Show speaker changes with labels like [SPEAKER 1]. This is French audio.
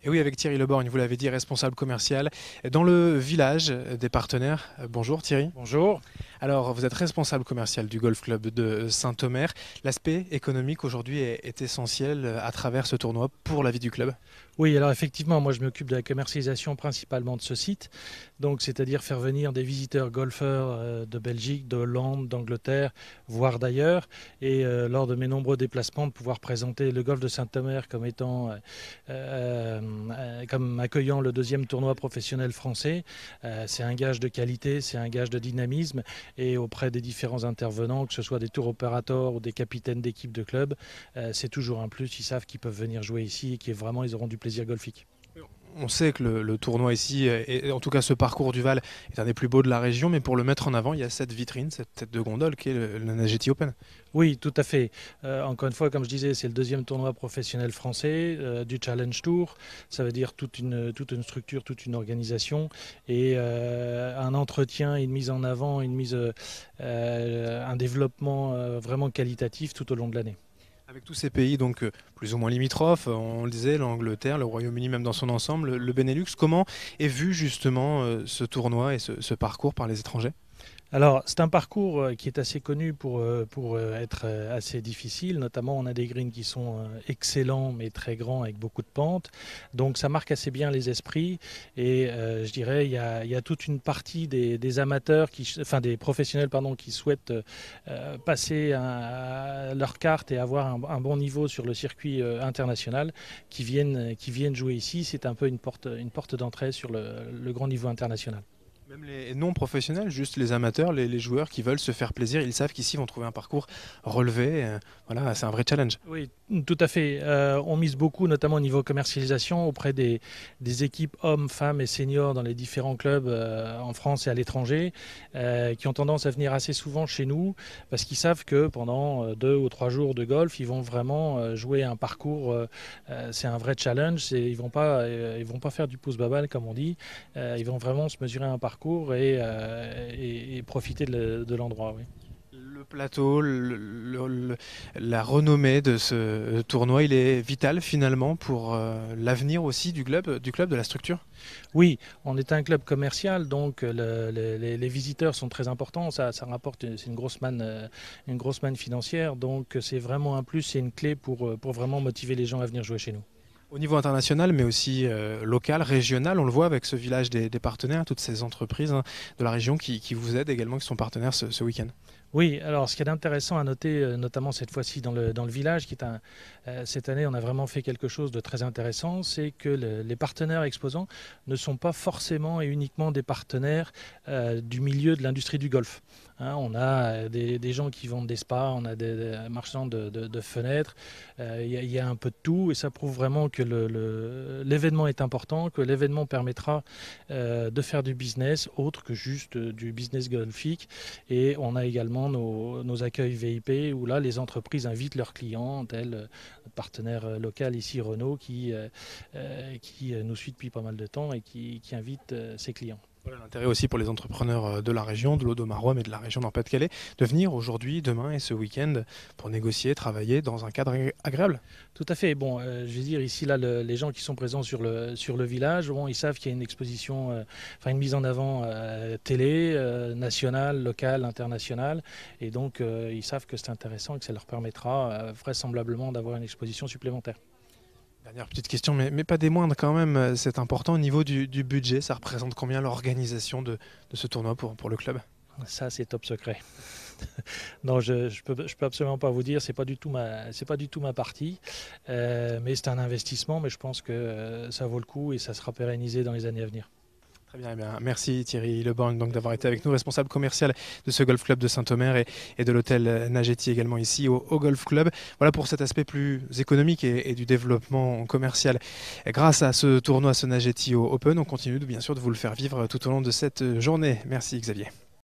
[SPEAKER 1] Et oui, avec Thierry Leborgne, vous l'avez dit, responsable commercial dans le village des partenaires. Bonjour Thierry.
[SPEAKER 2] Bonjour.
[SPEAKER 1] Alors, vous êtes responsable commercial du Golf Club de Saint-Omer. L'aspect économique aujourd'hui est essentiel à travers ce tournoi pour la vie du club.
[SPEAKER 2] Oui, alors effectivement, moi je m'occupe de la commercialisation principalement de ce site, donc c'est-à-dire faire venir des visiteurs golfeurs de Belgique, de Hollande, d'Angleterre, voire d'ailleurs, et lors de mes nombreux déplacements, de pouvoir présenter le golf de Saint-Omer comme étant, comme accueillant le deuxième tournoi professionnel français. C'est un gage de qualité, c'est un gage de dynamisme, et auprès des différents intervenants, que ce soit des tours opérateurs ou des capitaines d'équipe de club, c'est toujours un plus. Ils savent qu'ils peuvent venir jouer ici et qu'ils vraiment ils auront du plaisir golfique.
[SPEAKER 1] On sait que le tournoi ici, et en tout cas ce parcours du Val, est un des plus beaux de la région, mais pour le mettre en avant, il y a cette vitrine, cette tête de gondole qui est le Nageti Open.
[SPEAKER 2] Oui, tout à fait. Encore une fois, comme je disais, c'est le deuxième tournoi professionnel français du Challenge Tour. Ça veut dire toute une structure, toute une organisation et un entretien, une mise en avant, un développement vraiment qualitatif tout au long de l'année.
[SPEAKER 1] Avec tous ces pays donc plus ou moins limitrophes, on le disait, l'Angleterre, le Royaume-Uni même dans son ensemble, le Benelux, comment est vu justement ce tournoi et ce parcours par les étrangers?
[SPEAKER 2] Alors, c'est un parcours qui est assez connu pour être assez difficile. Notamment, on a des greens qui sont excellents, mais très grands, avec beaucoup de pentes. Donc, ça marque assez bien les esprits. Et je dirais, il y a toute une partie des amateurs, enfin des professionnels, pardon, qui souhaitent passer leur carte et avoir un bon niveau sur le circuit international, qui viennent jouer ici. C'est un peu une porte d'entrée sur le grand niveau international.
[SPEAKER 1] Même les non professionnels, juste les amateurs, les joueurs qui veulent se faire plaisir, ils savent qu'ici ils vont trouver un parcours relevé. Voilà, c'est un vrai challenge.
[SPEAKER 2] Oui, tout à fait. On mise beaucoup, notamment au niveau commercialisation, auprès des équipes hommes, femmes et seniors dans les différents clubs en France et à l'étranger, qui ont tendance à venir assez souvent chez nous, parce qu'ils savent que pendant 2 ou 3 jours de golf, ils vont vraiment jouer un parcours. C'est un vrai challenge. Ils vont pas faire du pouce babal, comme on dit. Ils vont vraiment se mesurer un parcours et profiter de l'endroit. Oui.
[SPEAKER 1] Le plateau, la renommée de ce tournoi, il est vital finalement pour l'avenir aussi du club, de la structure.
[SPEAKER 2] Oui, on est un club commercial, donc les visiteurs sont très importants. Ça rapporte, c'est une grosse manne financière, donc c'est vraiment un plus, c'est une clé pour vraiment motiver les gens à venir jouer chez nous.
[SPEAKER 1] Au niveau international, mais aussi local, régional, on le voit avec ce village des partenaires, toutes ces entreprises de la région qui vous aident également, qui sont partenaires ce week-end.
[SPEAKER 2] Oui, alors ce qui est intéressant à noter, notamment cette fois-ci dans le village, cette année on a vraiment fait quelque chose de très intéressant, c'est que les partenaires exposants ne sont pas forcément et uniquement des partenaires du milieu de l'industrie du golf. Hein, on a des gens qui vendent des spas, on a des marchands de fenêtres, il y a un peu de tout et ça prouve vraiment que l'événement est important, que l'événement permettra de faire du business autre que juste du business golfique. Et on a également nos accueils VIP où là les entreprises invitent leurs clients, tel notre partenaire local ici Renault qui nous suit depuis pas mal de temps et qui invite ses clients.
[SPEAKER 1] Voilà l'intérêt aussi pour les entrepreneurs de la région, de l'Audomarois, mais de la région d'En-Pas-de-Calais, de venir aujourd'hui, demain et ce week-end pour négocier, travailler dans un cadre agréable.
[SPEAKER 2] Tout à fait. Bon, je veux dire ici là, les gens qui sont présents sur le village, bon, ils savent qu'il y a une exposition, enfin une mise en avant télé, nationale, locale, internationale, et donc ils savent que c'est intéressant et que ça leur permettra vraisemblablement d'avoir une exposition supplémentaire.
[SPEAKER 1] Dernière petite question, mais pas des moindres quand même, c'est important au niveau du budget, ça représente combien l'organisation de ce tournoi pour le club?
[SPEAKER 2] Ça, c'est top secret. Non, je peux absolument pas vous dire. C'est pas du tout ma partie. Mais c'est un investissement. Mais je pense que ça vaut le coup et ça sera pérennisé dans les années à venir.
[SPEAKER 1] Très bien, eh bien, merci Thierry Leborgne donc d'avoir été avec nous, responsable commercial de ce golf club de Saint-Omer et de l'hôtel Nageti également ici au golf club. Voilà pour cet aspect plus économique et du développement commercial. Grâce à ce tournoi, ce Nageti Open, on continue bien sûr de vous le faire vivre tout au long de cette journée. Merci Xavier.